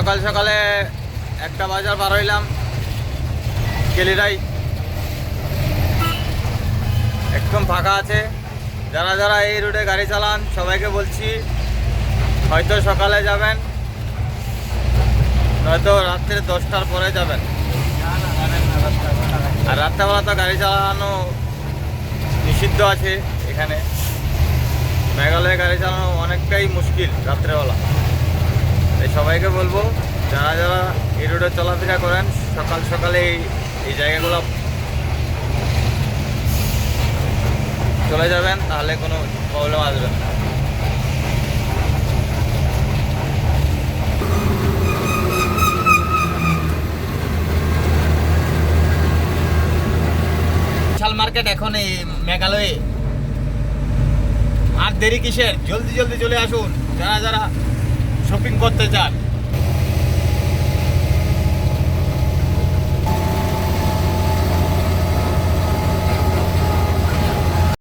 সকাল সকালে একটা বাজার পার হইলাম, গেলিরাই একদম ফাঁকা আছে। যারা যারা এই রুটে গাড়ি চালান সবাইকে বলছি, হয়তো সকালে যাবেন, নয়তো রাত্রে 10টার পরে যাবেন। আর রাত্রেবেলা তো গাড়ি চালানো নিষিদ্ধ আছে এখানে। মেঘালয়ে গাড়ি চালানো অনেকটাই মুশকিল রাত্রেবেলা। তাই সবাইকে বলবো, যারা যারা এই রোডে চলাফেরা করেন সকাল সকালে এই জায়গাগুলো চলে যাবেন, তাহলে কোনো প্রবলেম আসবে না। বিশাল মার্কেট এখন এই মেঘালয়ে। আর দেরি কিসের, জলদি জলদি চলে আসুন যারা যারা শপিং করতে চান।